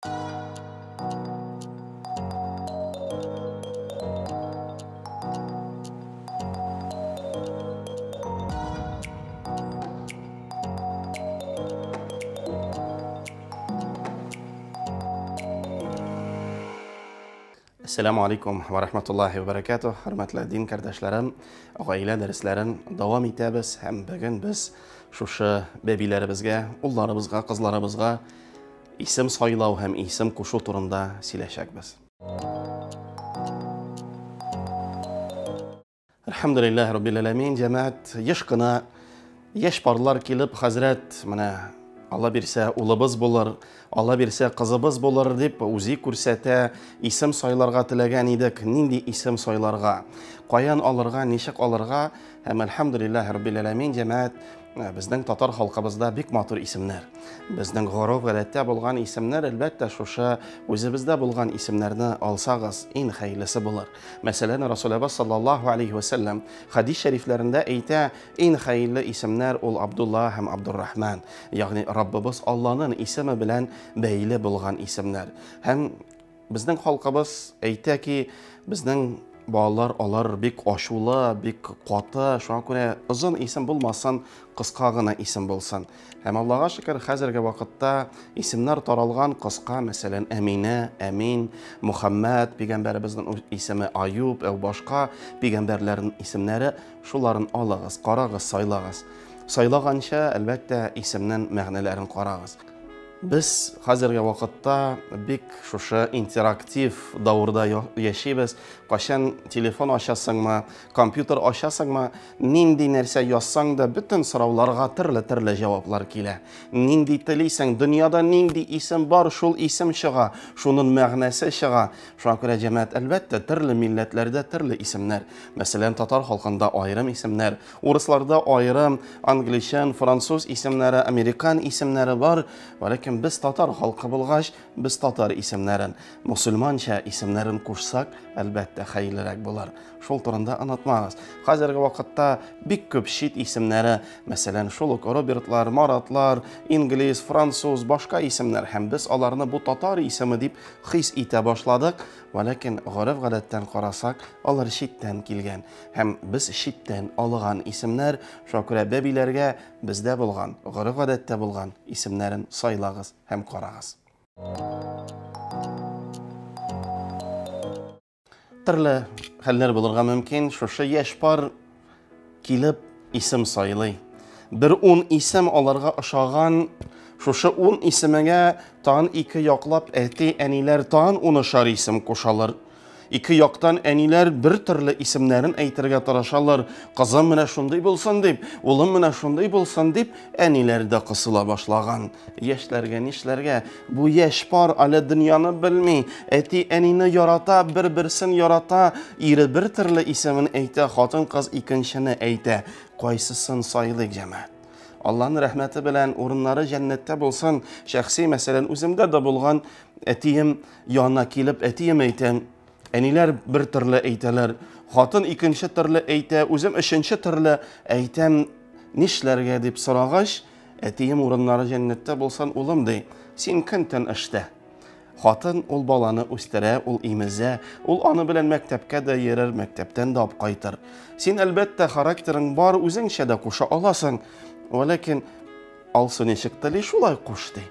Assalamu alaikum wa rahmatullahi wa barakatuh. Hörmətli din qardaşlarım, ailə dərslərin davam etəbiz. Həm bugün biz şuşa bəbilərimizə, ullarımızğa, qızlarımızğa isim saylav həm isim qoşu turunda siləşəkbiz. Elhamdülillahi Rabbil alamin. Cəmaət yaşqına yaş barlar kilib Hazret mənə Allah birsə ulubuz bulur, Allah birsə qızımız bulur deyib o'zi ko'rsata isim saylarga tilagan edik. Nindi isim saylarga, qoyan alırga, nishaq alırga. Həm elhamdülillahi Rabbil alamin. Cəmaət bizning tatar xalqımızda bik matur isimlər. Bizning g'uruf odatda bo'lgan isimlər albatta şuşa o'zimizda bo'lgan isimlarni alsag'iz eng xayrlisi bo'lar. Masalan, Rasululloh sallallohu alayhi vasallam hadis shariflarida ayta, eng xayrli isimlar ul Abdullah ham Abdurrahman. Ya'ni Rabbimiz Allohning ismi bilan bəyli bo'lgan isimlar. Ham bizning xalqimiz aytaki, bizning bolalar alar bik oshula, bik qoti, shunga ko'ra uzun isim bo'lmasin, qisqa g'ina isim bo'lsin. Ham Allohga shukr, hozirgi vaqtda isimlar taralgan qisqa, masalan Amina, Amin, Muhammad, payg'ambarimizning ismi Ayub va boshqa payg'ambarlarning ismlari, shularni olag'iz, qarag'iz, saylag'iz. Saylagancha albatta isimning ma'nolarini qarag'iz. Biz hozirgi vaqtda bik şuşa interaktiv davrda yaşaybiz. Qachon telefon ochasangmi, kompyuter ochasangmi, nindi narsa yozsang da bütün so'rovlarga turli javoblar keladi. Nindi tilaysang, dunyoda nindi isim bor, shul isim shiga, shuning ma'nosi shiga. Shunga ko'ra jamoat albatta turli millatlarda turli ismlar. Masalan, tatar xalqida ayrim ismlar, o'rislarda ayrim, anglishan, fransuz ismlari, amerikan ismlari bor. Lekin biz tatar xalqi bo'lg'ach, biz tatar isimlarin, musulmoncha isimlarin qo'shsak, albatta xayrliroq bo'lar. Shul turida unutmaymiz. Hozirgi vaqtda bik ko'p shit isimlari, masalan, Sherlock Robertlar, Maratlar, ingliz, fransuz, boshqa isimlar ham biz ularni bu tatar ismi deb his eta boshladik. Lekin g'uruf odatdan qarasak, ular shitdan kelgan. Ham biz shitdan olgan isimlar, shu ko'ra babilarga bizda bo'lgan, g'uruf odatda bo'lgan isimlarini saylag'iz ham qarag'iz. Turli hallar bo'lirga mumkin. Shusha yashpar kelib isim saylay. Bir 10 isim olarga o'xshagan shusha 10 ismiga tan 2 yoqlab eti anilar tan 10 isim qo'shalar. İki yoqdan anilar bir turli isimlarini aytirga tarashalar. Qizim mana shunday bo'lsin deb, o'g'lim mana shunday bo'lsin deb anilarda qisila boshlagan. Yoshlarga, nishlarga bu yashpor ala dunyoni bilmay, eti anini yorata, bir-birsini yorata, iri bir turli ismini ayta, xotin qiz ikkinchini ayta. Qaysisin saylik jamoat. Allah'ın rahmeti bilen o'rinlari jannatda bo'lsin. Shaxsiy masalan o'zimda da bo'lgan etiyim yonına kelib etiyim aytam. Anilar bir turli aytalar, xotin ikkinchi turli ayta, o'zim uchinchi turli aytam. Nishlarga deb so'rag'ach, etiyim o'rinlari jannatda bo'lsin o'g'lim dey. Sen kundan ishda. Xotin ul balani o'stira, ul imiza, ul ona bilan maktabga da yerar, maktabdan da olib qaytar. Sen albatta xaraktering bor, o'zingcha da qo'sha olasan. Lekin alsın eşiktili şulay qo'shdi.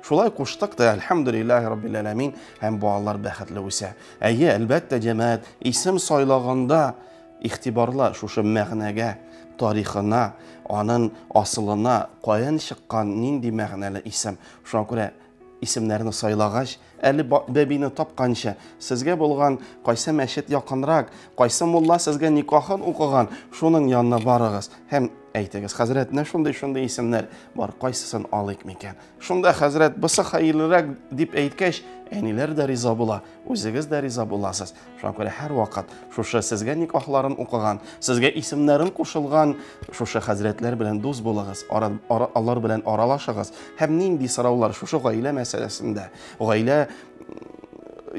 Şulay qo'shdiq da elhamdülillahi Rabbil alamin ham bolalar baxtli o'sa. Ayya albatta jamoat isim saylaganda ixtiborlar shusha ma'naga, tarixina, onun aslına, qoyan chiqqan nindi ma'nali ism. Shunga ko'ra isimlarini saylag'ach, ali babini topqancha sizga bo'lgan qaysi masjid yaqinroq, qaysi mulla sizga nikohini o'qigan, shuning yonina borig'iz. Ham aytasiz, Hazrat, ne shunday isimlar bor, qaysisini olaymikan? Shunda Hazrat, bo'lsa xayrliroq deb aytgach, anilar da rizo bo'lar, o'zingiz da rizo bo'lasiz. Shunga ko'ra har vaqt shusha sizga nikohlarini o'qigan, sizga ismlarini qo'shilgan shusha hazratlar bilan do'st bo'lasiz, Alloh bilan oralashigiz. Ham nindi so'rovlar shusha oila masalasida, oila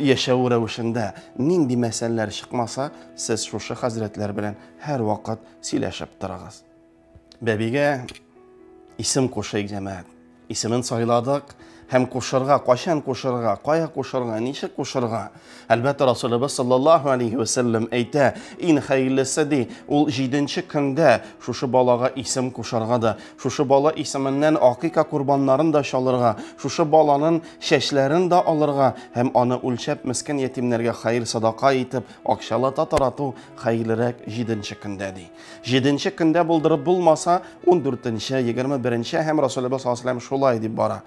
yashav ravishida nindi masalalar chiqmasa, siz shusha hazratlar bilan har vaqt silashib turasiz. Babiga isim qo'shaylik jamoat. İsmini sayladık. һәм кушырга, кашан кушырга, кая кушырга, ничек кушырга. Әлбәттә, Расулыбыз саллаллаһу алейхи ва саллям әйтә, ин хәерлесе ди, ул 7нче көндә шушы балага исем кушарга да, шушы бала исеменнән акыйка курбаннарын да чалырга, шушы баланың чәчләрен дә алырга һәм аны үлчәп мескен ятимнәргә хәйр садака итеп, акчалата тарату хәерлерәк 7нче көндә ди. 7нче көндә булдырып булмаса, 14нче, 21нче һәм Расулыбыз саллаллаһу алейхи ва саллям шулай дип бара.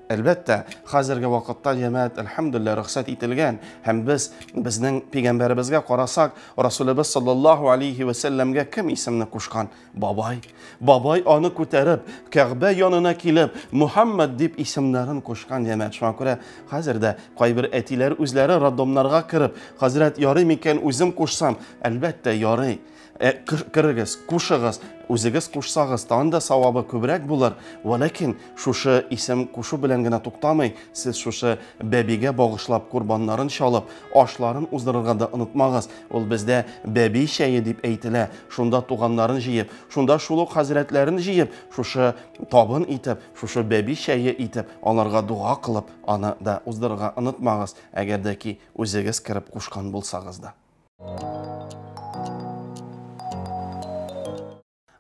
Әлбәттә, хәзерге вакытта җәмәгать әлхәмдүлилләһ рөхсәт ителгән һәм безнең пәйгамбәребезгә карасак, Расулыбыз саллаллаһу алейхи ва саллямга кем исемне кушкан? Бабай. Бабай аны күтәреп, Кәгъбә янына килеп, Мухаммад дип исемнәрен кушкан җәмәгать. Шуңа күрә хәзердә кайбер әтиләр үзләре роддомнарга киреп, хәзрәт ярый микән үзем кушсам? Әлбәттә ярый. Кирегез, кушыгыз, үзегез кушсагыз, тагында савабы күбрәк булыр. Ләкин шушы исем кушу белән генә туктамый, сез шушы бәбигә багышлап курбаннарын чалып, ашларын уздырырга да онытмагыз. Ул бездә бәби чәе дип әйтелә. Шунда туганнарын җыеп, шунда шул ук хәзрәтләрен җыеп, шушы табын итеп, шушы бәби чәе итеп, аларга дуа кылып, аны да уздырырга онытмагыз, әгәр дә ки үзегез кирип кушкан булсагыз да.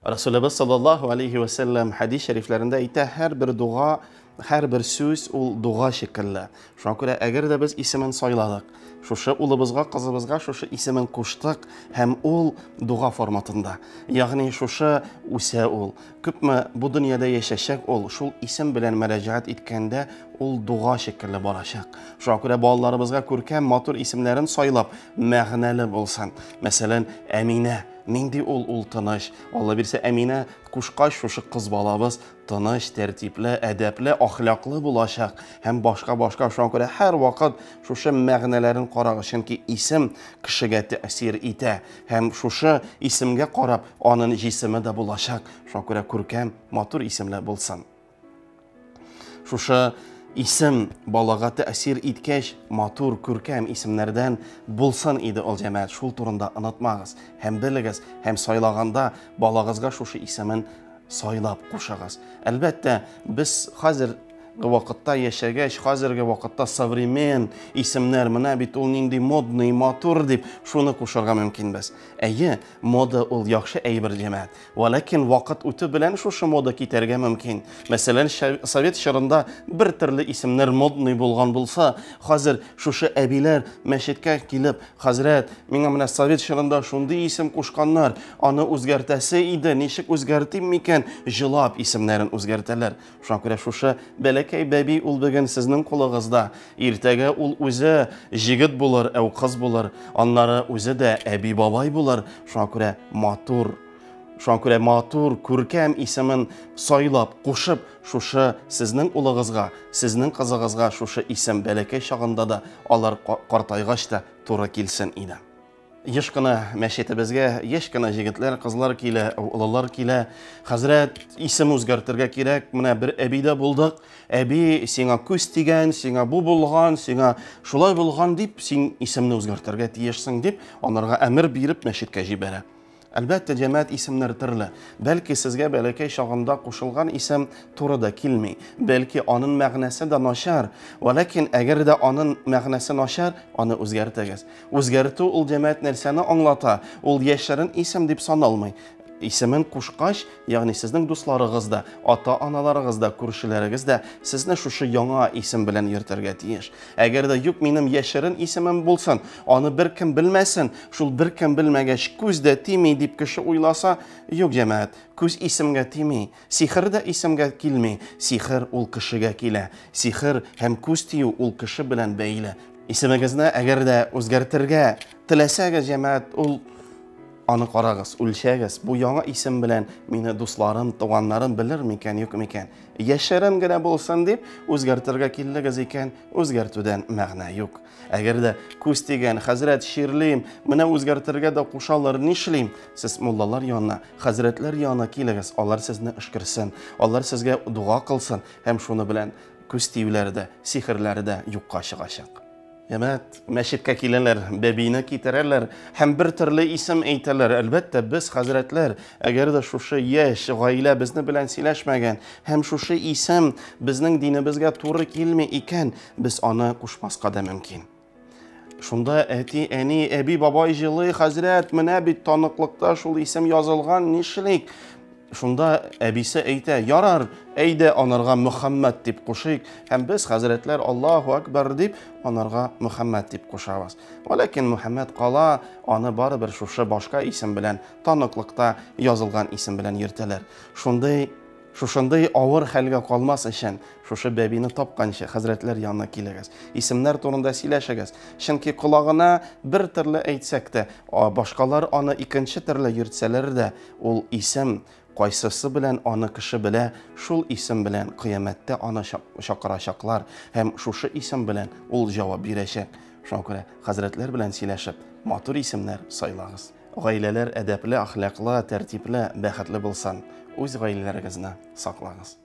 Расулыбыз саллаллаһу алейхи ва саллям хадис шәрифләрендә әйтә, һәр бер дуга, һәр бер сүз ул дуга шикелле. Шуңа күрә әгәр дә без исемен сайладык, шушы улыбызга, кызыбызга шушы исемен куштык һәм ул дуга форматында. Ягъни шушы үсә ул. Күпме бу дөньяда яшәшәк ул, шул исем белән мөрәҗәгать иткәндә ул дуга шикелле барачак. Шуңа күрә балаларыбызга күркәм, матур исемнәрен сайлап, мәгънәле булсын. Мәсәлән, Әминә. Нинди ул тыныч. Алла бирсә, Әминә кушкач шушы кыз балабыз тыныч, тәртипле, әдәпле, ахлаклы булачак һәм башка. Шуңа күрә һәр вакыт шушы мәгънәләрен карагыз, чөнки исем кешегә тәэсир итә һәм шушы исемгә карап аның җисеме дә булачак. Шуңа күрә күркәм, матур исемләр булсын. Шушы исем балага тәэсир иткәч, матур, күркәм исемнәрдән булсын иде ул җәмәгать. Шул турында онытмагыз һәм белегез, һәм сайлаганда балагызга шушы исемен сайлап кушагыз. Әлбәттә, без хәзер вакытта яшәгәч, хәзерге вакытта современ исемнәр, менә бит ул нинди модный, матур дип, шуны кушарга мөмкин без. Әйе, мода ул яхшы әйбер җәмәгать. Ләкин вакыт үтү белән шушы мода китәргә мөмкин. Мәсәлән, Совет чорында бер төрле исемнәр модный булган булса, хәзер шушы әбиләр мәчеткә килеп, хәзрәт, миңа менә Совет чорында шундый исем кушканнар, аны үзгәртәсе иде, ничек үзгәртим микән? Җылап исемнәрен үзгәртәләр. Шуңа күрә шушы бәләкәй бәби ул бүген сезнең кулыгызда. Иртәгә ул үзе җигет булыр, әу кыз булыр, аннары үзе дә әби бабай булыр. Шуңа күрә матур, күркәм исемен сайлап, кушып, шушы сезнең улыгызга, сезнең кызыгызга шушы исем бәләкәй чагында да алар картайгач та туры килсен иде. Еш кына мәчетебезгә, яшь кына җегетләр, кызлар килә, уллар килә. Хәзрәт, исем үзгәртергә кирәк. Менә бер әбидә булдык. Әби сиңа күз тигән, сиңа бу булган, сиңа шулай булган дип, син исемне үзгәртергә тиешсең дип, анарга әмер биреп мәчеткә җибәрә. Әлбәттә, җәмәгать исемнәр төрле. Бәлки сезгә бәләкәй чагында кушылган исем туры да килми. Бәлки аның мәгънәсе дә начар. Ләкин әгәр дә аның мәгънәсе начар, аны үзгәртегез. Үзгәртү ул җәмәгать нәрсәне аңлата? Ул яшьләрен исем дип саналмый. Исемен кушкач, ягъни сезнең дусларыгыз да, ата-аналарыгыз да, күршеләрегез дә сезне шушы яңа исем белән йөртергә тиеш. Әгәр дә юк, минем яшерен исемем булсын, аны беркем белмәсен, шул беркем белмәгәч күз дә тими дип кеше уйласа, юк җәмәгать, күз исемгә тими, сихер дә исемгә килми, сихер ул кешегә килә. Сихер һәм күз тию ул кеше белән бәйле. Исемегезне әгәр дә үзгәртергә теләсәгез җәмәгать, ул аны карагыз, үлчәгез. Бу яңа исем белән мине дусларым, туганнарым белер микән, юк микән? Яшерен генә булсын дип үзгәртергә килдегез икән, үзгәртүдән мәгънә юк. Әгәр дә күз тигән, хәзрәт ширлим, менә үзгәртергә дә кушалар, нишлим? Сез муллалар янына, хәзрәтләр янына килегез, алар сезне эшкерсен, алар сезгә дуга кылсын, һәм шуны белән күз тиюләре дә, сихерләре дә юкка чыгачак. Ямәт, мәчеткә киләләр, бәбине китерәләр, һәм бер төрле исем әйтәләр. Әлбәттә, без хәзрәтләр, әгәр дә шушы яшь гаилә безне белән сөйләшмәгән, һәм шушы исем безнең динебезгә туры килми икән, без аны кушмаска да мөмкин. Шунда әти, әни, әби, бабай җылый, хәзрәт, менә бит таныклыкта шул исем язылган, нишлик? Шунда әбисе әйтә, ярар, әйдә анарга Мөхәммәд дип кушыйк, һәм без хәзрәтләр Аллаһу акбар дип анарга Мөхәммәд дип кушабыз. Ләкин Мөхәммәд кала, аны барыбер шушы башка исем белән, таныклыкта язылган исем белән йөртәләр. Шушындай авыр хәлгә калмас өчен, шушы бәбине тапканчы хәзрәтләр янына килегез. Исемнәр турында сөйләшегез. Чөнки колагына бер төрле әйтсәк тә, башкалар аны икенче төрле йөртсәләр дә, ул исем кайсысы белән аны кеше белә, шул исем белән кыямәттә аны чакырачаклар, һәм шушы исем белән ул җавап бирәчәк. Шуңа күрә хәзрәтләр белән сөйләшеп, матур исемнәр сайлагыз. Гаиләләр әдәпле, әхлаклы, тәртипле, бәхетле булсын. Үз гаиләләрегезне саклагыз.